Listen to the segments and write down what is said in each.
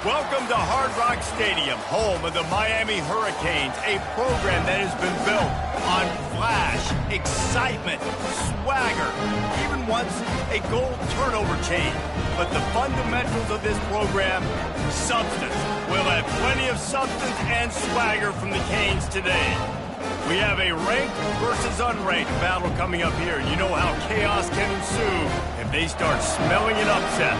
Welcome to Hard Rock Stadium, home of the Miami Hurricanes, a program that has been built on flash, excitement, swagger, even once a goal turnover chain. But the fundamentals of this program, substance. We'll have plenty of substance and swagger from the Canes today. We have a ranked versus unranked battle coming up here. You know how chaos can ensue if they start smelling an upset.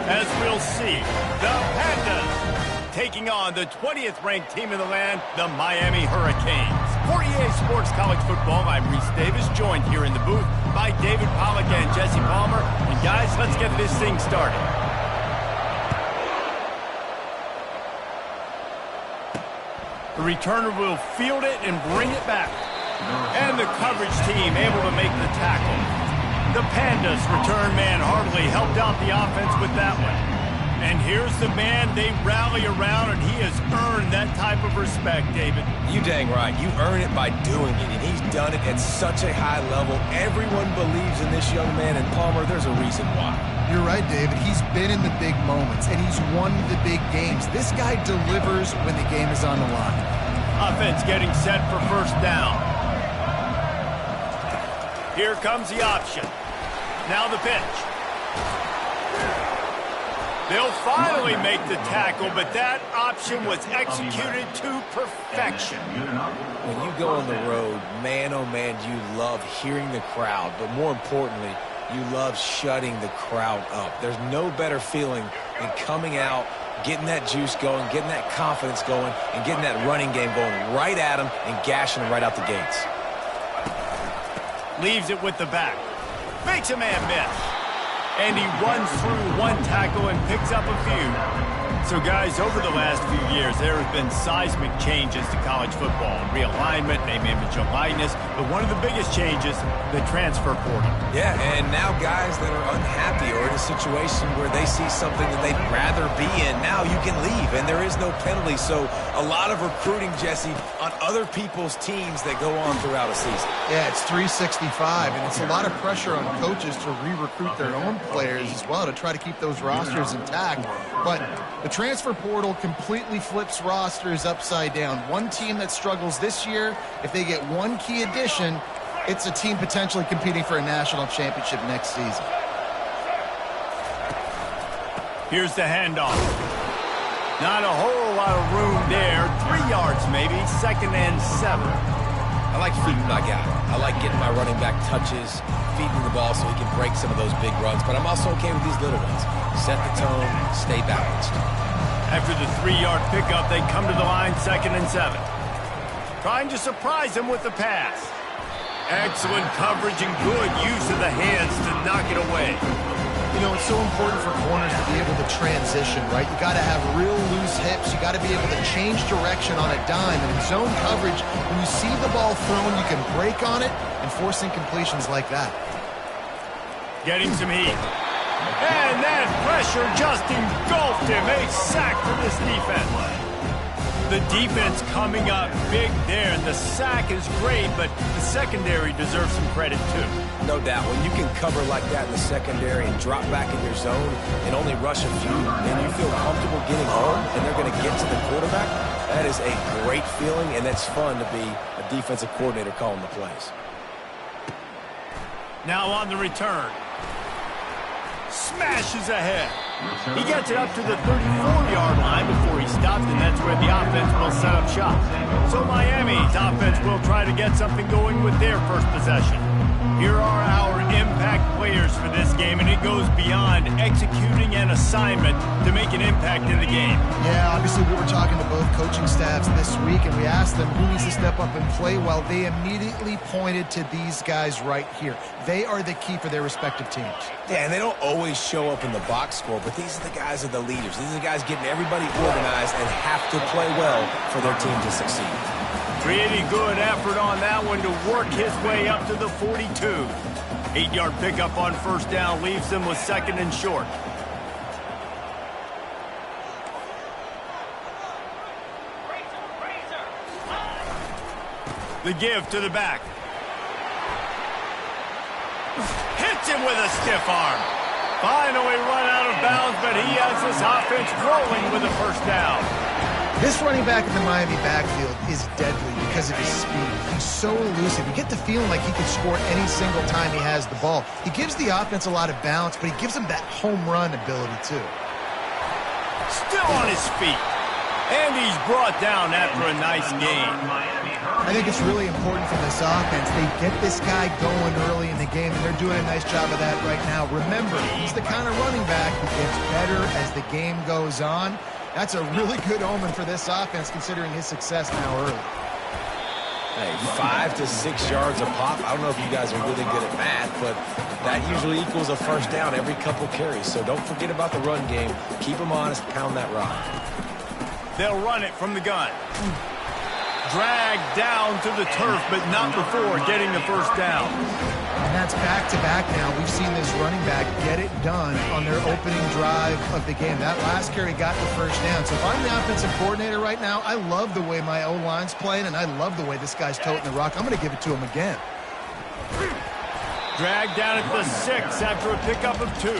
As we'll see, the Pandas taking on the 20th ranked team in the land, the Miami Hurricanes. For EA Sports College Football, I'm Reese Davis, joined here in the booth by David Pollack and Jesse Palmer. And guys, let's get this thing started. The returner will field it and bring it back. And the coverage team able to make the tackle. The Pandas return man hardly helped out the offense with that one. And here's the man they rally around, and he has earned that type of respect, David. You dang right. You earn it by doing it, and he's done it at such a high level. Everyone believes in this young man, and Palmer, there's a reason why. You're right, David. He's been in the big moments, and he's won the big games. This guy delivers when the game is on the line. Offense getting set for first down. Here comes the option. Now the pitch. They'll finally make the tackle, but that option was executed to perfection. When you go on the road, man, oh man, you love hearing the crowd, but more importantly, you love shutting the crowd up. There's no better feeling than coming out, getting that juice going, getting that confidence going, and getting that running game going right at them and gashing them right out the gates. Leaves it with the back. Makes a man miss. And he runs through one tackle and picks up a few. So, guys, over the last few years, there have been seismic changes to college football. Realignment, name, image, and likeness. But one of the biggest changes, the transfer portal. Yeah, and now guys that are unhappy or in a situation where they see something that they'd rather be in, now you can leave, and there is no penalty. So a lot of recruiting, Jesse, on other people's teams that go on throughout a season. Yeah, it's 365, and it's a lot of pressure on coaches to re-recruit their own players as well to try to keep those rosters intact. But the transfer portal completely flips rosters upside down. One team that struggles this year, if they get one key addition, it's a team potentially competing for a national championship next season. Here's the handoff. Not a whole lot of room there. 3 yards maybe, 2nd and 7. I like feeding my guy. I like getting my running back touches, feeding the ball so he can break some of those big runs. But I'm also okay with these little ones. Set the tone, stay balanced. After the 3-yard pickup, they come to the line, 2nd and 7. Trying to surprise him with the pass. Excellent coverage and good use of the hands to knock it away. You know, it's so important for corners to be able to transition, right? You got to have real loose hips. You got to be able to change direction on a dime. And in zone coverage, when you see the ball thrown, you can break on it and force incompletions like that. Getting some heat. And that pressure just engulfed him. A sack for this defense. The defense coming up big there. The sack is great, but the secondary deserves some credit too. No doubt. When you can cover like that in the secondary and drop back in your zone and only rush a few, and you feel comfortable getting home and they're going to get to the quarterback, that is a great feeling, and it's fun to be a defensive coordinator calling the plays. Now on the return. Smashes ahead. He gets it up to the 34-yard line before he stops, and that's where the offense will set up shop. So Miami's offense will try to get something going with their first possession. Here are our impact players for this game, and it goes beyond executing an assignment to make an impact in the game. Yeah, obviously we were talking to both coaching staffs this week, and we asked them who needs to step up and play well. They immediately pointed to these guys right here. They are the key for their respective teams. Yeah, and they don't always show up in the box score, but these are the guys that are the leaders. These are the guys getting everybody organized and have to play well for their team to succeed. Pretty good effort on that one to work his way up to the 42. 8-yard pickup on first down leaves them with 2nd and short. The give to the back. Hits him with a stiff arm. Finally run out of bounds, but he has this offense rolling with a first down. This running back in the Miami backfield is deadly because of his speed. He's so elusive. You get the feeling like he could score any single time he has the ball. He gives the offense a lot of balance, but he gives them that home run ability too. Still on his feet. And he's brought down after a nice gain. I think it's really important for this offense. They get this guy going early in the game, and they're doing a nice job of that right now. Remember, he's the kind of running back who gets better as the game goes on. That's a really good omen for this offense, considering his success now early. Hey, 5 to 6 yards a pop. I don't know if you guys are really good at math, but that usually equals a first down every couple carries. So don't forget about the run game. Keep them honest, pound that rock. They'll run it from the gun. Dragged down to the turf, but not before getting the first down. And that's back-to-back now. We've seen this running back get it done on their opening drive of the game. That last carry got the first down. So if I'm the offensive coordinator right now, I love the way my O-line's playing, and I love the way this guy's toting the rock. I'm going to give it to him again. Dragged down at the 6 after a pickup of 2.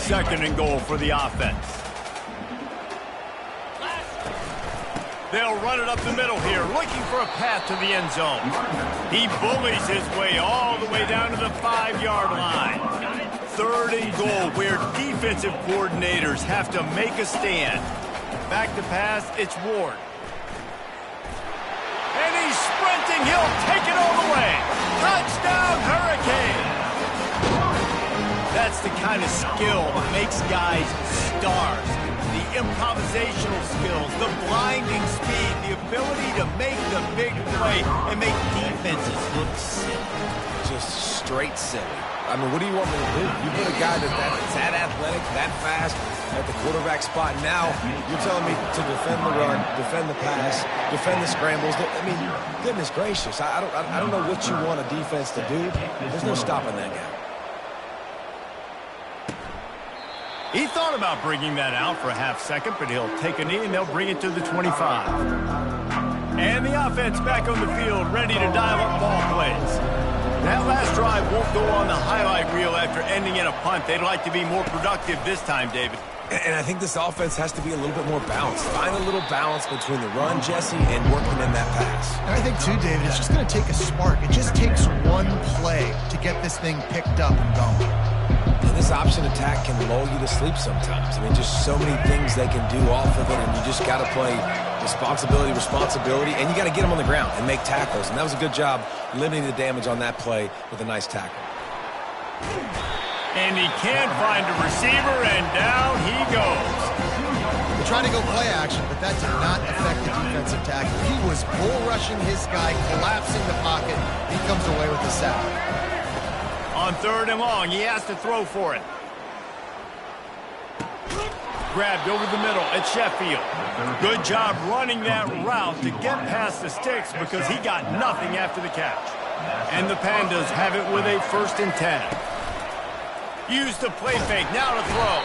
Second and goal for the offense. They'll run it up the middle here, looking for a path to the end zone. He bullies his way all the way down to the 5-yard line. Third and goal, where defensive coordinators have to make a stand. Back to pass, it's Ward. And he's sprinting, he'll take it all the way. Touchdown, Hurricane! That's the kind of skill that makes guys stars. The improvisational skills, the blinding speed, the ability to make the big play and make defenses look silly. Just straight silly. I mean, what do you want me to do? You put a guy that's that athletic, that fast, at the quarterback spot. Now you're telling me to defend the run, defend the pass, defend the scrambles. I mean, goodness gracious. I don't know what you want a defense to do. There's no stopping that guy. He thought about bringing that out for a half second, but he'll take a knee and they'll bring it to the 25. And the offense back on the field, ready to dial up ball plays. That last drive won't go on the highlight reel after ending in a punt. They'd like to be more productive this time, David. And I think this offense has to be a little bit more balanced. Find a little balance between the run, Jesse, and working in that pass. And I think, too, David, it's just going to take a spark. It just takes one play to get this thing picked up and going. And this option attack can lull you to sleep sometimes. I mean, just so many things they can do off of it, and you just got to play responsibility, and you got to get them on the ground and make tackles. And that was a good job limiting the damage on that play with a nice tackle. And he can't find a receiver, and down he goes. They're trying to go play action, but that did not affect the defensive tackle. He was bull rushing his guy, collapsing the pocket. He comes away with the sack. On third and long, he has to throw for it. Grabbed over the middle at Sheffield. Good job running that route to get past the sticks because he got nothing after the catch. And the Pandas have it with a 1st and 10. Used the play fake, now to throw.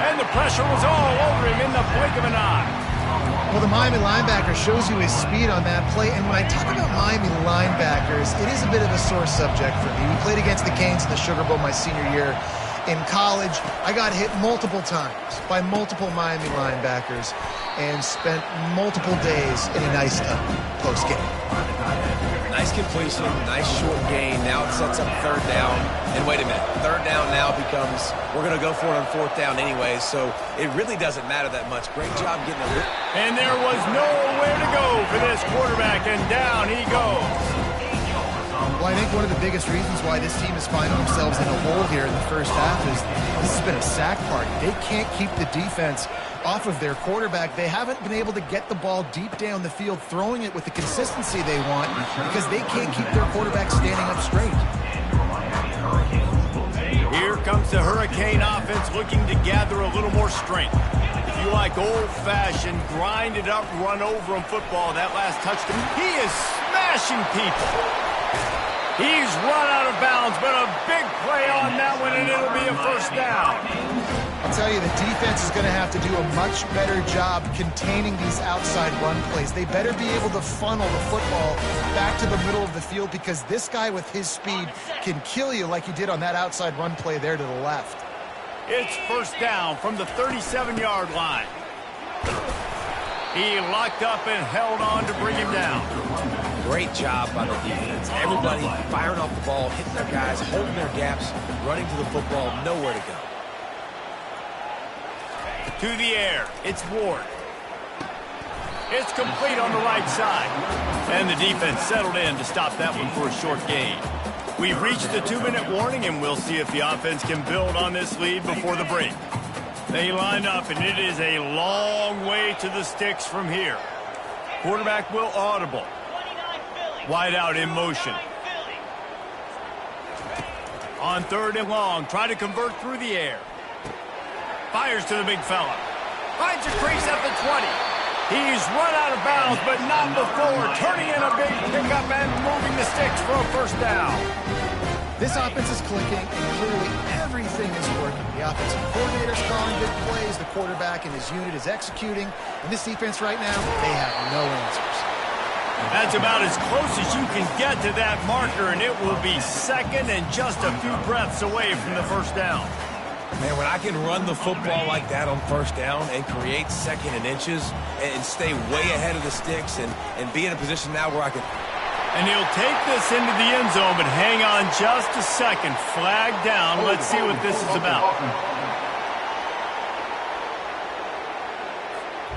And the pressure was all over him in the blink of an eye. Well, the Miami linebacker shows you his speed on that play. And when I talk about Miami linebackers, it is a bit of a sore subject for me. We played against the Canes in the Sugar Bowl my senior year in college. I got hit multiple times by multiple Miami linebackers and spent multiple days in an ice tub post-game. Nice completion, nice short gain. Now it sets up 3rd down. And wait a minute, 3rd down now becomes, we're going to go for it on 4th down anyway, so it really doesn't matter that much. Great job getting it. And there was nowhere to go for this quarterback, and down he goes. Well, I think one of the biggest reasons why this team is finding themselves in a hole here in the first half is this has been a sack party. They can't keep the defense off of their quarterback. They haven't been able to get the ball deep down the field, throwing it with the consistency they want because they can't keep their quarterback standing up straight. Here comes the Hurricane offense looking to gather a little more strength. If you like old-fashioned, grind-it-up, run-over-'em football, that last touchdown, he is smashing people. He's run out of bounds, but a big play on that one, and it'll be a 1st down. I'll tell you, the defense is going to have to do a much better job containing these outside run plays. They better be able to funnel the football back to the middle of the field because this guy with his speed can kill you like he did on that outside run play there to the left. It's first down from the 37-yard line. He locked up and held on to bring him down. Great job by the defense. Everybody firing off the ball, hitting their guys, holding their gaps, running to the football, nowhere to go. To the air, it's Ward. It's complete on the right side. And the defense settled in to stop that one for a short gain. We've reached the 2-minute warning, and we'll see if the offense can build on this lead before the break. They line up, and it is a long way to the sticks from here. Quarterback will audible. Wide out in motion. On 3rd and long, try to convert through the air. Fires to the big fella. Finds a crease at the 20. He's run out of bounds, but not before turning in a big pickup and moving the sticks for a first down. This offense is clicking, and clearly everything is working. The offensive coordinator's calling good plays. The quarterback and his unit is executing. And this defense right now, they have no answers. That's about as close as you can get to that marker, and it will be second and just a few breaths away from the first down. Man, when I can run the football like that on first down and create second and inches and stay way ahead of the sticks and be in a position now where I can... And he'll take this into the end zone, but hang on just a second. Flag down. Let's see what this is about.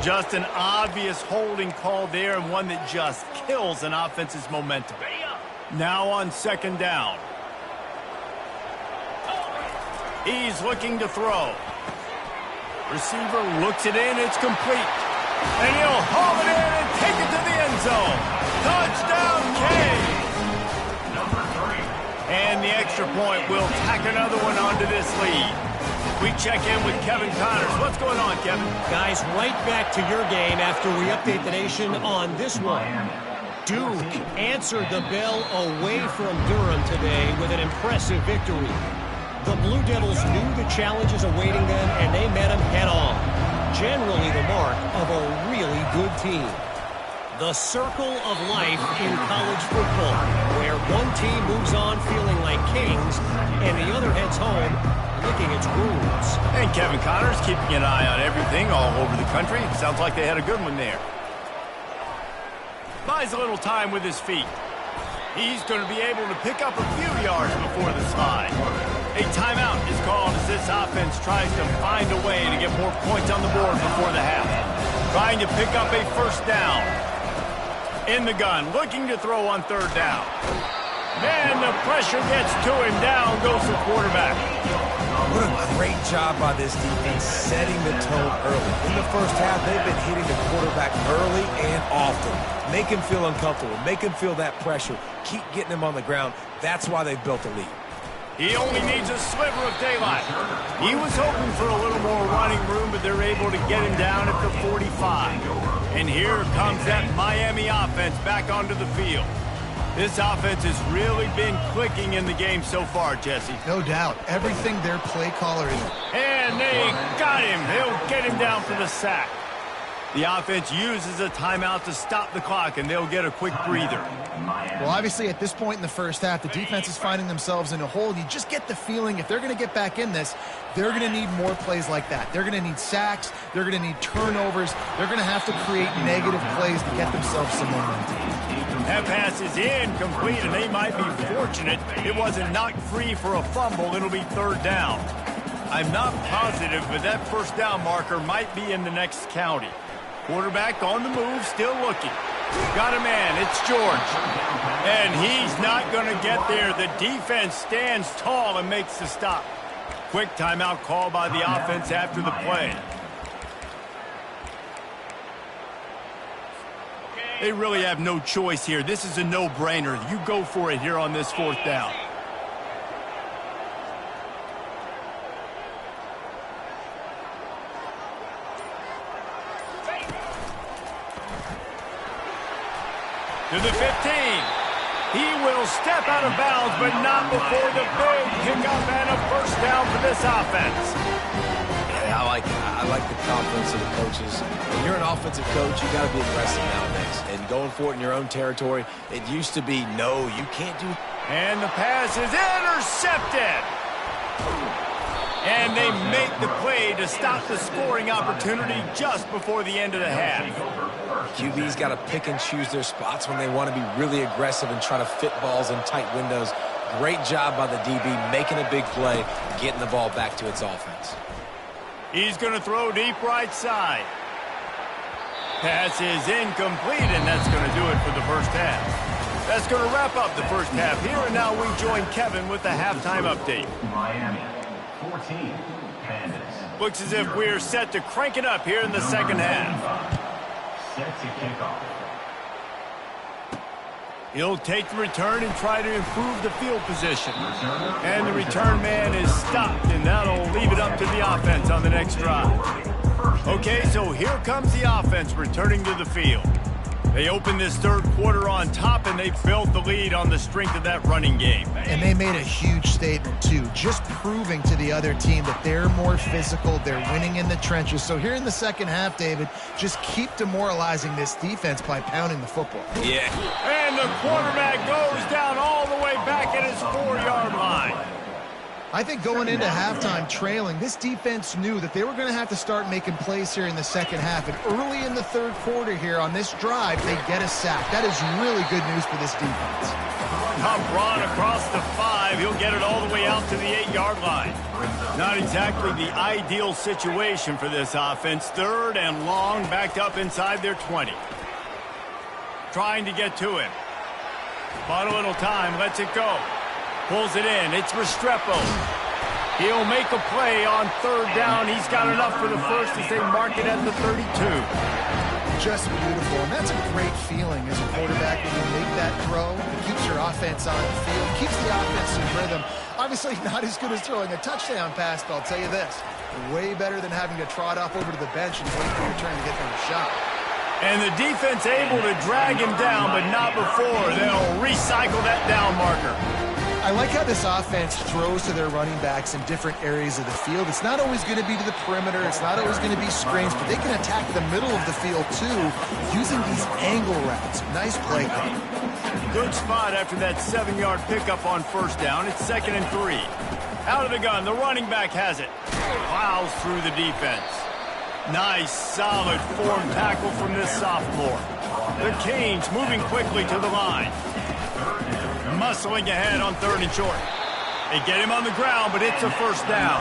Just an obvious holding call there, and one that just kills an offense's momentum. Now on 2nd down. He's looking to throw. Receiver looks it in. It's complete. And he'll haul it in and take it to the end zone. Touchdown, Kane. And the extra point will tack another one onto this lead. We check in with Kevin Connors. What's going on, Kevin? Guys, right back to your game after we update the nation on this one. Duke answered the bell away from Durham today with an impressive victory. The Blue Devils knew the challenges awaiting them, and they met them head-on. Generally the mark of a really good team. The circle of life in college football, where one team moves on feeling like kings, and the other heads home licking its wounds. And Kevin Connors keeping an eye on everything all over the country. Sounds like they had a good one there. Buys a little time with his feet. He's going to be able to pick up a few yards before the slide. A timeout is called as this offense tries to find a way to get more points on the board before the half. Trying to pick up a first down. In the gun, looking to throw on 3rd down. And the pressure gets to him. Down goes the quarterback. What a great job by this defense setting the tone early. In the first half, they've been hitting the quarterback early and often. Make him feel uncomfortable. Make him feel that pressure. Keep getting him on the ground. That's why they've built a lead. He only needs a sliver of daylight. He was hoping for a little more running room, but they're able to get him down at the 45. And here comes that Miami offense back onto the field. This offense has really been clicking in the game so far, Jesse. No doubt. Everything their play caller is. And they got him. They'll get him down for the sack. The offense uses a timeout to stop the clock, and they'll get a quick breather. Well, obviously, at this point in the first half, the defense is finding themselves in a hole. You just get the feeling if they're going to get back in this, they're going to need more plays like that. They're going to need sacks. They're going to need turnovers. They're going to have to create negative plays to get themselves some momentum. That pass is incomplete, and they might be fortunate it wasn't knocked free for a fumble. It'll be 3rd down. I'm not positive, but that first down marker might be in the next county. Quarterback on the move, still looking. Got a man, it's George. And he's not going to get there. The defense stands tall and makes the stop. Quick timeout call by the offense after the play. They really have no choice here. This is a no-brainer. You go for it here on this 4th down. To the 15. He will step out of bounds, but not before the big pickup and a first down for this offense. like it. I like the confidence of the coaches. When you're an offensive coach, you got to be aggressive nowadays. And going for it in your own territory, it used to be, no, you can't do. And the pass is intercepted. And they make the play to stop the scoring opportunity just before the end of the half. QB's got to pick and choose their spots when they want to be really aggressive and try to fit balls in tight windows. Great job by the DB making a big play, getting the ball back to its offense. He's going to throw deep right side. Pass is incomplete, and that's going to do it for the first half. That's going to wrap up the first half here, and now we join Kevin with the halftime update. Miami, 14, Pandas. Looks as if we're set to crank it up here in the second half. Set to kick off. He'll take the return and try to improve the field position. And the return man is stopped, and that'll leave it up to the offense on the next drive. Okay, so here comes the offense returning to the field. They opened this third quarter on top, and they built the lead on the strength of that running game. And they made a huge statement, too, just proving to the other team that they're more physical, they're winning in the trenches. So here in the second half, David, just keep demoralizing this defense by pounding the football. Yeah. And the quarterback goes down all the way back at his 4-yard line. I think going into halftime trailing, this defense knew that they were going to have to start making plays here in the second half. And early in the third quarter here on this drive, they get a sack. That is really good news for this defense. Top run across the 5. He'll get it all the way out to the 8-yard line. Not exactly the ideal situation for this offense. Third and long, backed up inside their 20. Trying to get to him. Bought a little time, lets it go. Pulls it in. It's Restrepo. He'll make a play on third down. He's got enough for the first as they mark it at the 32. Just beautiful. And that's a great feeling as a quarterback when you make that throw. It keeps your offense on the field, keeps the offense in rhythm. Obviously not as good as throwing a touchdown pass, but I'll tell you this, way better than having to trot off over to the bench and wait for your turn to get them a shot. And the defense able to drag him down, but not before. They'll recycle that down marker. I like how this offense throws to their running backs in different areas of the field. It's not always going to be to the perimeter. It's not always going to be screens, but they can attack the middle of the field, too, using these angle routes. Nice play call. Good spot after that 7-yard pickup on first down. It's 2nd and 3. Out of the gun. The running back has it. Plows through the defense. Nice, solid form tackle from this sophomore. The Canes moving quickly to the line. Muscling ahead on 3rd and short. They get him on the ground, but it's a first down.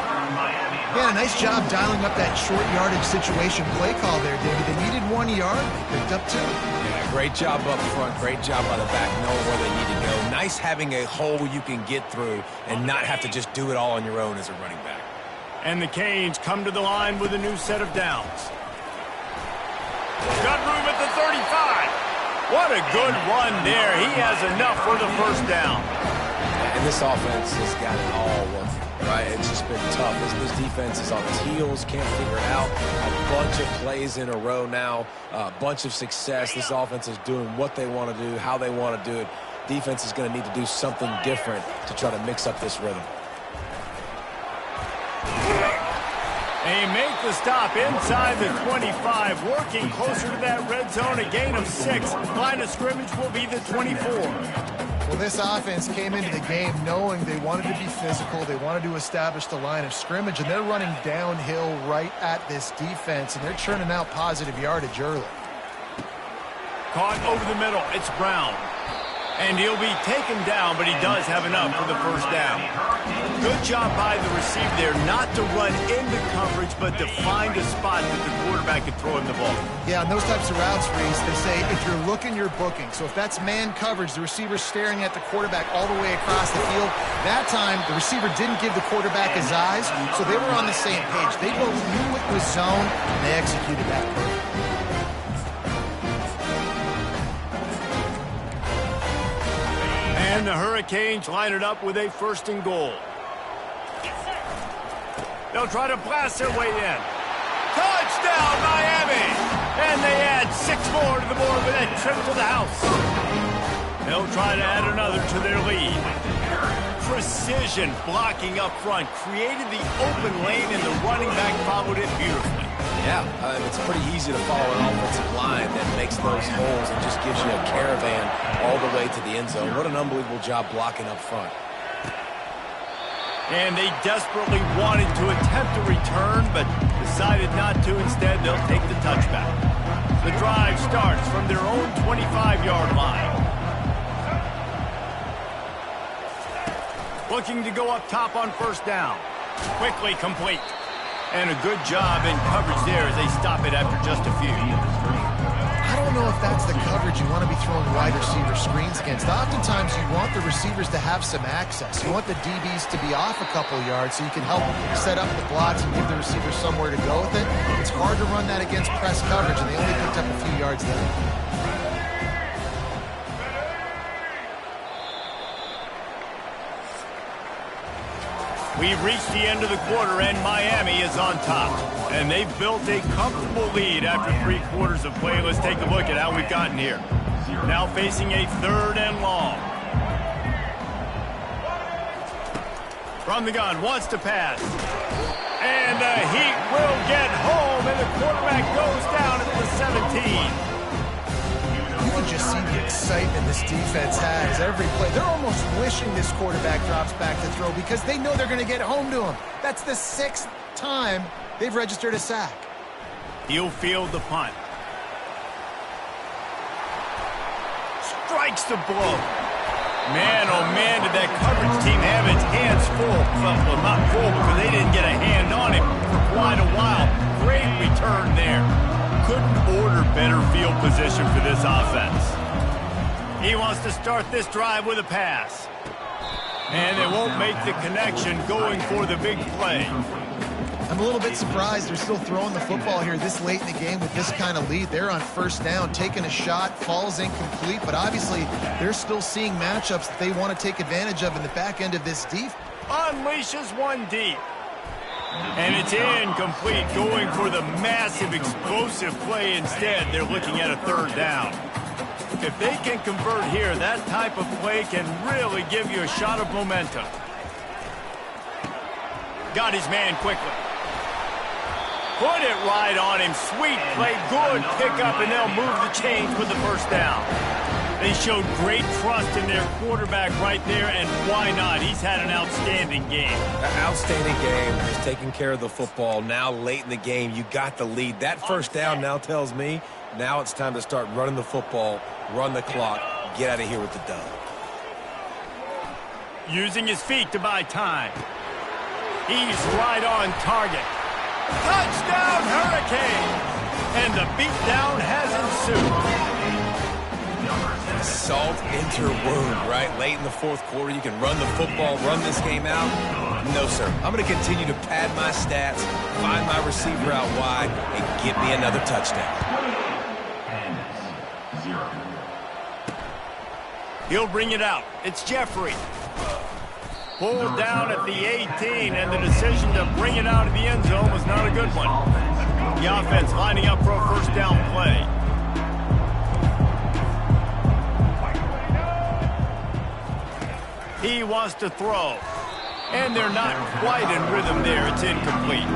Yeah, nice job dialing up that short yardage situation play call there, David. They needed 1 yard, they picked up 2. Yeah, great job up front. Great job by the back, knowing where they need to go. Nice having a hole you can get through and not have to just do it all on your own as a running back. And the Canes come to the line with a new set of downs. Got room at the 35. What a good run there. He has enough for the first down. And this offense has got it all working, right? It's just been tough. This defense is on its heels, can't figure it out. A bunch of plays in a row now, a bunch of success. This offense is doing what they want to do, how they want to do it. Defense is going to need to do something different to try to mix up this rhythm. They make the stop inside the 25, working closer to that red zone, a gain of 6. Line of scrimmage will be the 24. Well, this offense came into the game knowing they wanted to be physical, they wanted to establish the line of scrimmage, and they're running downhill right at this defense, and they're churning out positive yardage early. Caught over the middle, it's Brown. And he'll be taken down, but he does have enough for the first down. Good job by the receiver there not to run into coverage, but to find a spot that the quarterback can throw him the ball. Yeah, on those types of routes, Reese, they say if you're looking, you're booking. So if that's man coverage, the receiver's staring at the quarterback all the way across the field. That time, the receiver didn't give the quarterback his eyes, so they were on the same page. They both knew it was zone, and they executed that perfectly. And the Hurricanes line it up with a 1st and goal. They'll try to blast their way in. Touchdown, Miami! And they add 6 more to the board with that trip to the house. They'll try to add another to their lead. precision blocking up front, created the open lane, and the running back followed it beautifully. Yeah, it's pretty easy to follow an offensive line that makes those holes and just gives you a caravan all the way to the end zone. What an unbelievable job blocking up front. And they desperately wanted to attempt a return, but decided not to. Instead, they'll take the touchback. The drive starts from their own 25-yard line. Looking to go up top on first down. Quickly complete. And a good job in coverage there as they stop it after just a few. I don't know if that's the coverage you want to be throwing wide receiver screens against. Oftentimes, you want the receivers to have some access. You want the DBs to be off a couple yards so you can help set up the blocks and give the receiver somewhere to go with it. It's hard to run that against press coverage, and they only picked up a few yards there. We've reached the end of the quarter, and Miami is on top. And they've built a comfortable lead after 3 quarters of play. Let's take a look at how we've gotten here. Now facing a 3rd and long. From the gun, wants to pass. And the Heat will get home, and the quarterback goes down at the 17. You can just see the excitement this defense has every play. They're almost wishing this quarterback drops back to throw because they know they're going to get home to him. That's the 6th time they've registered a sack. He'll field the punt. Strikes the blow. Man, oh man, did that coverage team have its hands full. Well, not full because they didn't get a hand on him for quite a while. Great return there. Couldn't order better field position for this offense. He wants to start this drive with a pass. And they won't make the connection going for the big play. I'm a little bit surprised they're still throwing the football here this late in the game with this kind of lead. They're on first down, taking a shot, falls incomplete, but obviously they're still seeing matchups that they want to take advantage of in the back end of this defense. Unleashes one deep. And it's incomplete, going for the massive explosive play instead. They're looking at a 3rd down. If they can convert here, that type of play can really give you a shot of momentum. Got his man quickly. Put it right on him. Sweet play, good pickup, and they'll move the chains with the first down. They showed great trust in their quarterback right there, and why not? He's had an outstanding game. An outstanding game. Just taking care of the football. Now late in the game, you got the lead. That first down now tells me now it's time to start running the football, run the clock, get out of here with the dub. Using his feet to buy time. He's right on target. Touchdown, Hurricane! And the beatdown has ensued. Salt into your wound, right? Late in the 4th quarter, you can run the football, run this game out. No, sir. I'm going to continue to pad my stats, find my receiver out wide, and get me another touchdown. He'll bring it out. It's Jeffrey. Pulled down at the 18, and the decision to bring it out of the end zone was not a good one. The offense lining up for a first down play. He wants to throw. And they're not quite in rhythm there. It's incomplete.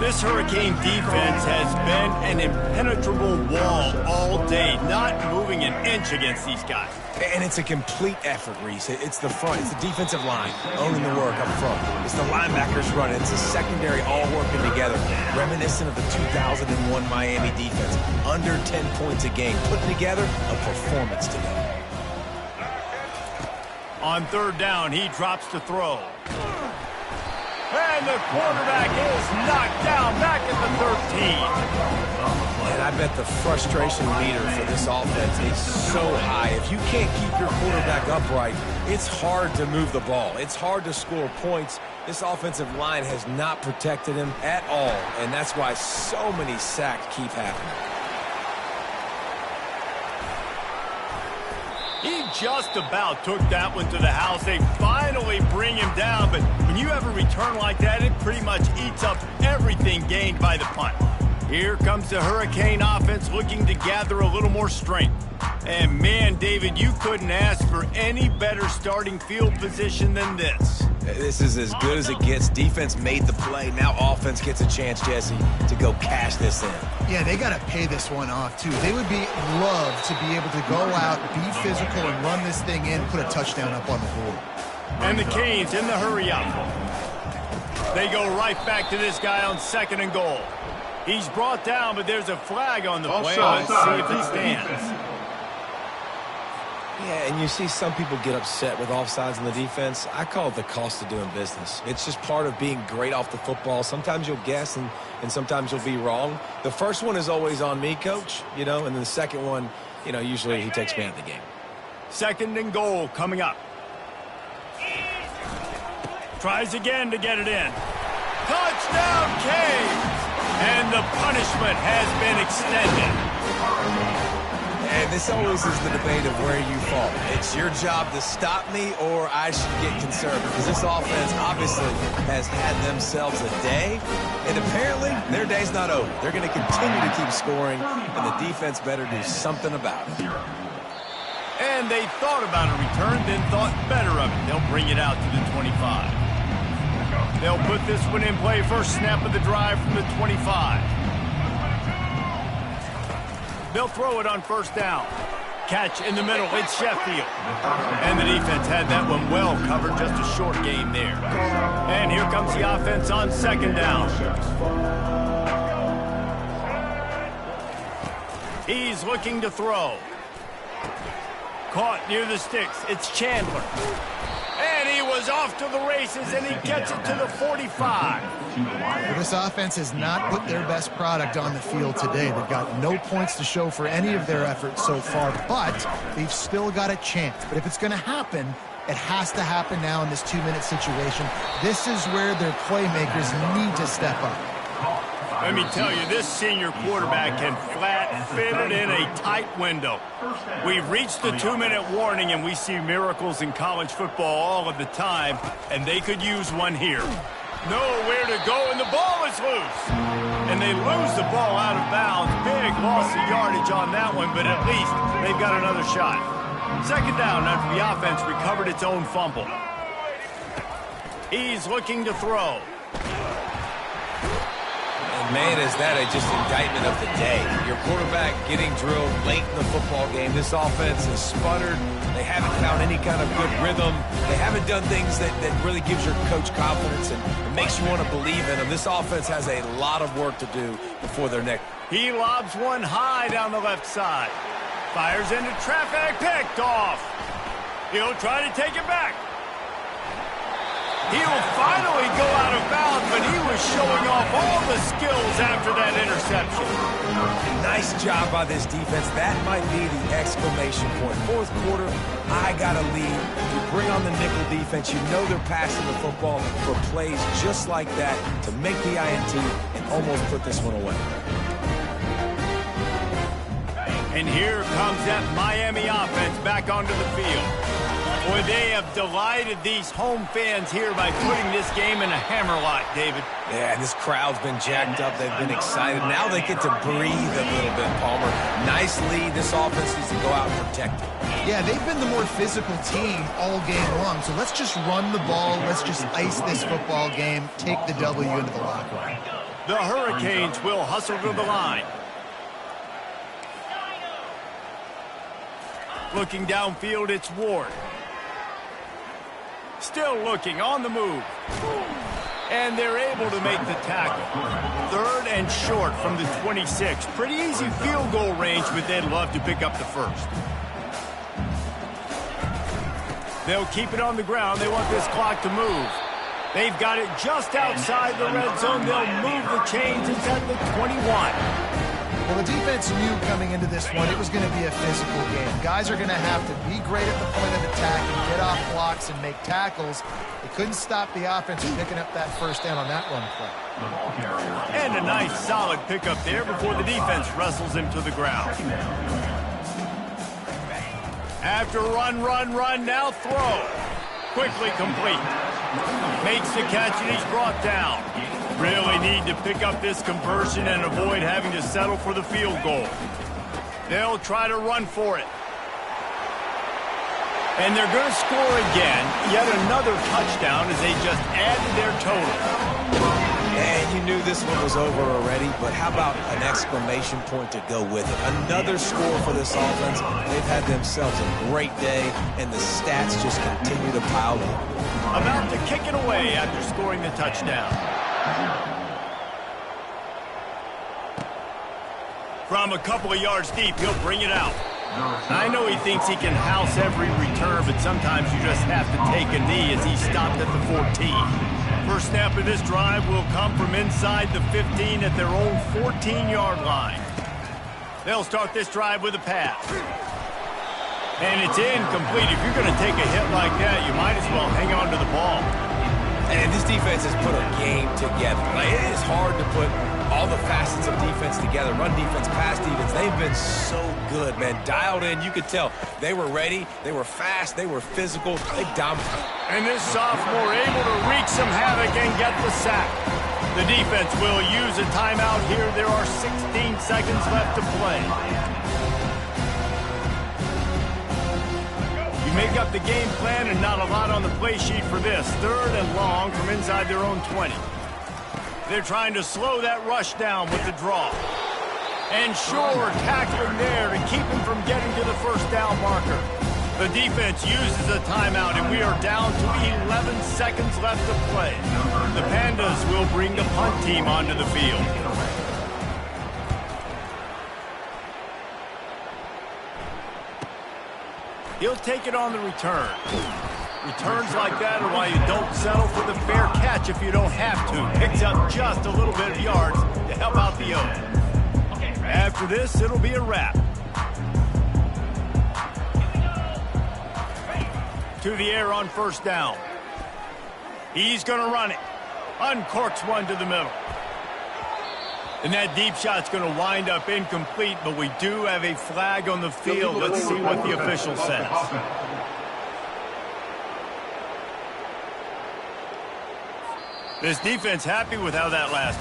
This Hurricane defense has been an impenetrable wall all day, not moving an inch against these guys. And it's a complete effort, Reese. It's the front. It's the defensive line owning the work up front. It's the linebackers running. It's the secondary all working together. Reminiscent of the 2001 Miami defense. Under 10 points a game. Putting together a performance today. On 3rd down, he drops to throw. And the quarterback is knocked down back at the 13. And I bet the frustration meter for this offense is so high. If you can't keep your quarterback upright, it's hard to move the ball. It's hard to score points. This offensive line has not protected him at all, and that's why so many sacks keep happening. He just about took that one to the house. They finally bring him down, but when you have a return like that, it pretty much eats up everything gained by the punt. Here comes the Hurricane offense looking to gather a little more strength. And man, David, you couldn't ask for any better starting field position than this. This is as good as it gets. Defense made the play. Now offense gets a chance, Jesse, to go cash this in. Yeah, they got to pay this one off, too. They would love to be able to go out, be physical, and run this thing in, put a touchdown up on the board. And the Canes in the hurry-up. They go right back to this guy on 2nd and goal. He's brought down, but there's a flag on the play. Let's see if it stands. Yeah, and you see some people get upset with offsides in the defense. I call it the cost of doing business. It's just part of being great off the football. Sometimes you'll guess, and sometimes you'll be wrong. The first one is always on me, Coach, and then the second one, usually he takes me out of the game. 2nd and goal coming up. Tries again to get it in. Touchdown, Canes! And the punishment has been extended. And this always is the debate of where you fall. It's your job to stop me, or I should get conservative. Because this offense obviously has had themselves a day, and apparently their day's not over. They're going to continue to keep scoring, and the defense better do something about it. And they thought about a return, then thought better of it. They'll bring it out to the 25. They'll put this one in play. First snap of the drive from the 25. They'll throw it on 1st down. Catch in the middle. It's Sheffield. And the defense had that one well covered. Just a short game there. And here comes the offense on 2nd down. He's looking to throw. Caught near the sticks. It's Chandler. And he was off to the races, and he gets it to the 45. Well, this offense has not put their best product on the field today. They've got no points to show for any of their efforts so far, but they've still got a chance. But if it's going to happen, it has to happen now in this 2-minute situation. This is where their playmakers need to step up. Let me tell you, this senior quarterback can flat fit it in a tight window. We've reached the 2-minute warning, and we see miracles in college football all of the time, and they could use one here. Nowhere to go, and the ball is loose. And they lose the ball out of bounds. Big loss of yardage on that one, but at least they've got another shot. 2nd down after the offense recovered its own fumble. He's looking to throw. Man, is that just indictment of the day. Your quarterback getting drilled late in the football game. This offense has sputtered. They haven't found any kind of good rhythm. They haven't done things that really gives your coach confidence and makes you want to believe in them. This offense has a lot of work to do before their next. He lobs one high down the left side. Fires into traffic, picked off. He'll try to take it back. He'll finally go out of bounds, but he was showing off all the skills after that interception. Nice job by this defense. That might be the exclamation point. 4th quarter, I got a lead. You bring on the nickel defense. You know they're passing the football for plays just like that to make the INT and almost put this one away. And here comes that Miami offense back onto the field. Boy, they have delighted these home fans here by putting this game in a hammerlock, David. Yeah, this crowd's been jacked up. They've been excited. Now they get to breathe a little bit, Palmer. Nice lead. This offense needs to go out and protect it. Yeah, they've been the more physical team all game long. So let's just run the ball. Let's just ice this football game. Take the W into the locker room. The Hurricanes will hustle to the line. Looking downfield, it's Ward. Still looking, on the move. And they're able to make the tackle. 3rd and short from the 26. Pretty easy field goal range, but they'd love to pick up the 1st. They'll keep it on the ground. They want this clock to move. They've got it just outside the red zone. They'll move the chains. It's at the 21. Well, the defense knew coming into this one it was going to be a physical game. Guys are going to have to be great at the point of attack and get off blocks and make tackles. They couldn't stop the offense from picking up that 1st down on that run play. And a nice solid pickup there before the defense wrestles him to the ground. After run, now throw. Quickly complete. Makes the catch and he's brought down. Really need to pick up this conversion and avoid having to settle for the field goal. They'll try to run for it. And they're going to score again. Yet another touchdown as they just added their total. And you knew this one was over already, but how about an exclamation point to go with it? Another score for this offense. They've had themselves a great day, and the stats just continue to pile up. About to kick it away after scoring the touchdown. From a couple of yards deep, he'll bring it out. I know he thinks he can house every return, but sometimes you just have to take a knee as he stopped at the 14. First snap of this drive will come from inside the 15 at their own 14-yard line. They'll start this drive with a pass. And it's incomplete. If you're going to take a hit like that, you might as well hang on to the ball. And this defense has put a game together. Like, it is hard to put all the facets of defense together. Run defense, pass defense. They've been so good, man. Dialed in. You could tell they were ready. They were fast. They were physical. They dominated. And this sophomore able to wreak some havoc and get the sack. The defense will use a timeout here. There are 16 seconds left to play. You make up the game plan and not a lot on the play sheet for this. 3rd and long from inside their own 20. They're trying to slow that rush down with the draw. And sure, tackling there to keep him from getting to the first down marker. The defense uses a timeout, and we are down to 11 seconds left to play. The Pandas will bring the punt team onto the field. He'll take it on the return. Returns like that are why you don't settle for the fair catch if you don't have to. Picks up just a little bit of yards to help out the O's. After this, it'll be a wrap. To the air on first down. He's going to run it. Uncorks one to the middle. And that deep shot's going to wind up incomplete, but we do have a flag on the field. Let's see what the official says. This defense happy with how that last